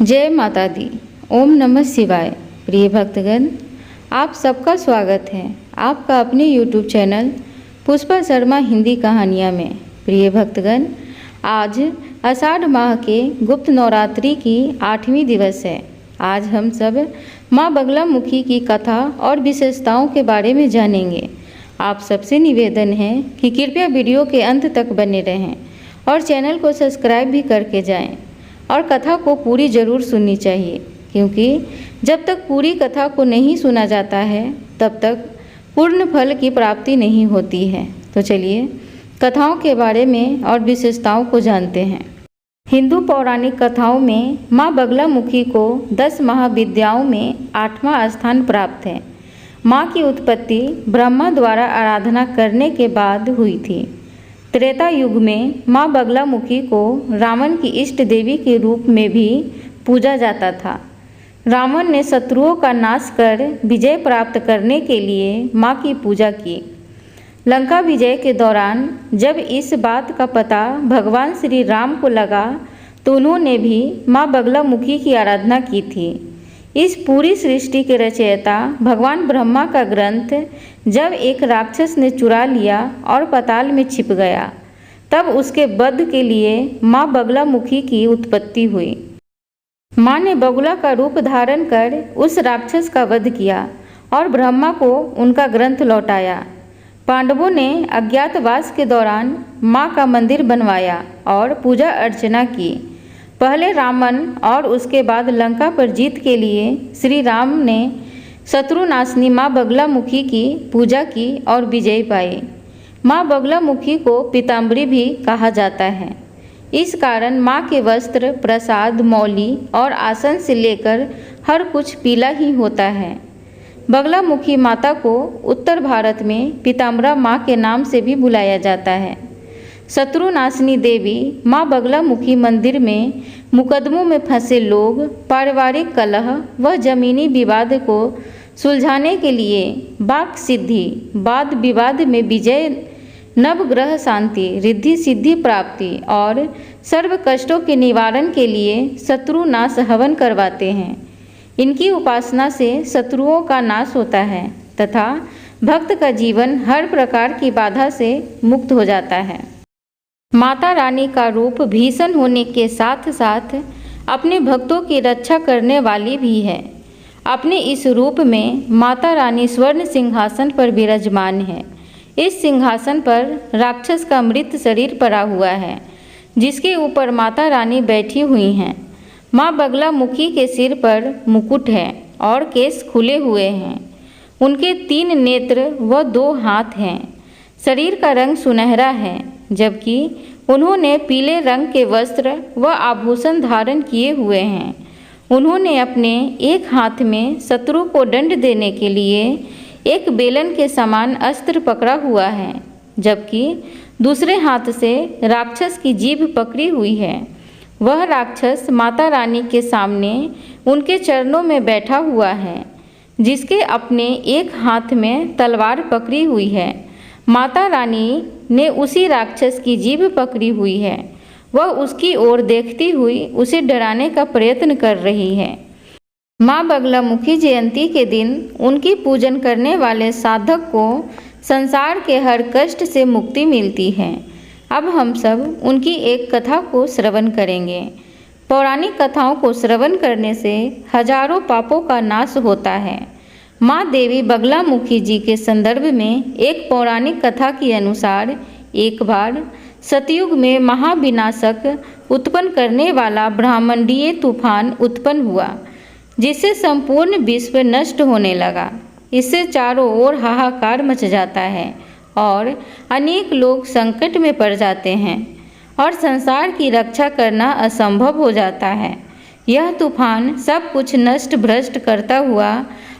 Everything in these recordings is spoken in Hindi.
जय माता दी। ओम नमः शिवाय। प्रिय भक्तगण, आप सबका स्वागत है आपका अपने YouTube चैनल पुष्पा शर्मा हिंदी कहानियाँ में। प्रिय भक्तगण, आज आषाढ़ माह के गुप्त नवरात्रि की 8वीं दिवस है। आज हम सब माँ बगलामुखी की कथा और विशेषताओं के बारे में जानेंगे। आप सबसे निवेदन है कि कृपया वीडियो के अंत तक बने रहें और चैनल को सब्सक्राइब भी करके जाएं और कथा को पूरी ज़रूर सुननी चाहिए, क्योंकि जब तक पूरी कथा को नहीं सुना जाता है तब तक पूर्ण फल की प्राप्ति नहीं होती है। तो चलिए कथाओं के बारे में और विशेषताओं को जानते हैं। हिंदू पौराणिक कथाओं में माँ बगलामुखी को 10 महाविद्याओं में 8वां स्थान प्राप्त है। माँ की उत्पत्ति ब्रह्मा द्वारा आराधना करने के बाद हुई थी। त्रेता युग में माँ बगलामुखी को रावण की इष्ट देवी के रूप में भी पूजा जाता था। रावण ने शत्रुओं का नाश कर विजय प्राप्त करने के लिए माँ की पूजा की। लंका विजय के दौरान जब इस बात का पता भगवान श्री राम को लगा तो उन्होंने भी माँ बगलामुखी की आराधना की थी। इस पूरी सृष्टि के रचयिता भगवान ब्रह्मा का ग्रंथ जब एक राक्षस ने चुरा लिया और पाताल में छिप गया, तब उसके वध के लिए माँ बगलामुखी की उत्पत्ति हुई। माँ ने बगुला का रूप धारण कर उस राक्षस का वध किया और ब्रह्मा को उनका ग्रंथ लौटाया। पांडवों ने अज्ञातवास के दौरान माँ का मंदिर बनवाया और पूजा अर्चना की। पहले रावण और उसके बाद लंका पर जीत के लिए श्री राम ने शत्रुनाशिनी माँ बगलामुखी की पूजा की और विजय पाई। माँ बगलामुखी को पीताम्बरी भी कहा जाता है। इस कारण माँ के वस्त्र, प्रसाद, मौली और आसन से लेकर हर कुछ पीला ही होता है। बगलामुखी माता को उत्तर भारत में पीताम्बरा माँ के नाम से भी बुलाया जाता है। शत्रुनाशिनी देवी माँ बगलामुखी मंदिर में मुकदमों में फंसे लोग, पारिवारिक कलह व जमीनी विवाद को सुलझाने के लिए वाक सिद्धि, वाद विवाद में विजय, नवग्रह शांति, रिद्धि सिद्धि प्राप्ति और सर्व कष्टों के निवारण के लिए शत्रुनाश हवन करवाते हैं। इनकी उपासना से शत्रुओं का नाश होता है तथा भक्त का जीवन हर प्रकार की बाधा से मुक्त हो जाता है। माता रानी का रूप भीषण होने के साथ साथ अपने भक्तों की रक्षा करने वाली भी है। अपने इस रूप में माता रानी स्वर्ण सिंहासन पर विराजमान है। इस सिंहासन पर राक्षस का मृत शरीर पड़ा हुआ है, जिसके ऊपर माता रानी बैठी हुई हैं। माँ बगलामुखी के सिर पर मुकुट है और केस खुले हुए हैं। उनके 3 नेत्र व 2 हाथ हैं। शरीर का रंग सुनहरा है, जबकि उन्होंने पीले रंग के वस्त्र व आभूषण धारण किए हुए हैं। उन्होंने अपने एक हाथ में शत्रु को दंड देने के लिए एक बेलन के समान अस्त्र पकड़ा हुआ है, जबकि दूसरे हाथ से राक्षस की जीभ पकड़ी हुई है। वह राक्षस माता रानी के सामने उनके चरणों में बैठा हुआ है, जिसके अपने एक हाथ में तलवार पकड़ी हुई है। माता रानी ने उसी राक्षस की जीभ पकड़ी हुई है। वह उसकी ओर देखती हुई उसे डराने का प्रयत्न कर रही है। माँ बगलामुखी जयंती के दिन उनकी पूजन करने वाले साधक को संसार के हर कष्ट से मुक्ति मिलती है। अब हम सब उनकी एक कथा को श्रवण करेंगे। पौराणिक कथाओं को श्रवण करने से हजारों पापों का नाश होता है। माँ देवी बगलामुखी जी के संदर्भ में एक पौराणिक कथा के अनुसार एक बार सतयुग में महाविनाशक उत्पन्न करने वाला ब्रह्मांडीय तूफान उत्पन्न हुआ, जिससे संपूर्ण विश्व नष्ट होने लगा। इससे चारों ओर हाहाकार मच जाता है और अनेक लोग संकट में पड़ जाते हैं और संसार की रक्षा करना असंभव हो जाता है। यह तूफान सब कुछ नष्ट भ्रष्ट करता हुआ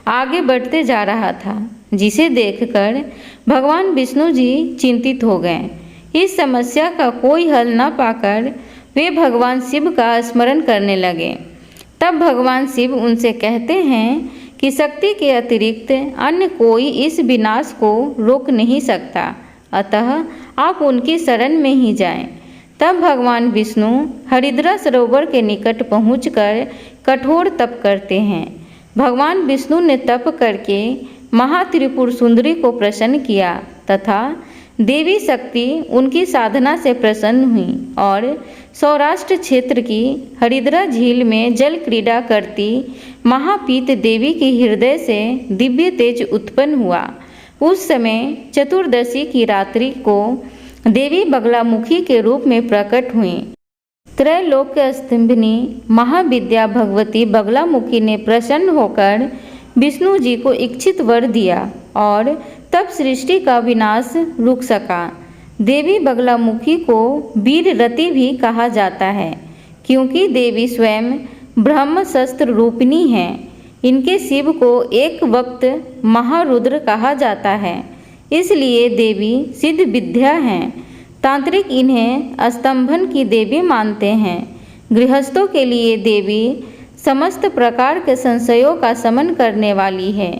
आगे बढ़ते जा रहा था, जिसे देखकर भगवान विष्णु जी चिंतित हो गए। इस समस्या का कोई हल न पाकर वे भगवान शिव का स्मरण करने लगे। तब भगवान शिव उनसे कहते हैं कि शक्ति के अतिरिक्त अन्य कोई इस विनाश को रोक नहीं सकता, अतः आप उनकी शरण में ही जाएं। तब भगवान विष्णु हरिद्रा सरोवर के निकट पहुंचकर कठोर तप करते हैं। भगवान विष्णु ने तप करके महात्रिपुर सुंदरी को प्रसन्न किया तथा देवी शक्ति उनकी साधना से प्रसन्न हुई और सौराष्ट्र क्षेत्र की हरिद्रा झील में जल क्रीड़ा करती महापीत देवी के हृदय से दिव्य तेज उत्पन्न हुआ। उस समय चतुर्दशी की रात्रि को देवी बगलामुखी के रूप में प्रकट हुई। त्रैलोक स्तंभिनी महाविद्या भगवती बगलामुखी ने प्रसन्न होकर विष्णु जी को इच्छित वर दिया और तब सृष्टि का विनाश रुक सका। देवी बगलामुखी को वीररति भी कहा जाता है क्योंकि देवी स्वयं ब्रह्म शस्त्र रूपिणी हैं। इनके शिव को एक वक्त महारुद्र कहा जाता है, इसलिए देवी सिद्ध विद्या हैं। तांत्रिक इन्हें स्तंभन की देवी मानते हैं। गृहस्थों के लिए देवी समस्त प्रकार के संशयों का शमन करने वाली है।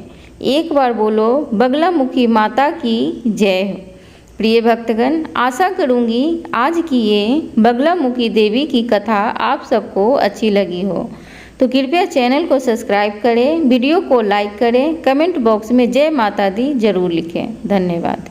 एक बार बोलो बगलामुखी माता की जय हो। प्रिय भक्तगण, आशा करूंगी आज की ये बगलामुखी देवी की कथा आप सबको अच्छी लगी हो, तो कृपया चैनल को सब्सक्राइब करें, वीडियो को लाइक करें, कमेंट बॉक्स में जय माता दी जरूर लिखें। धन्यवाद।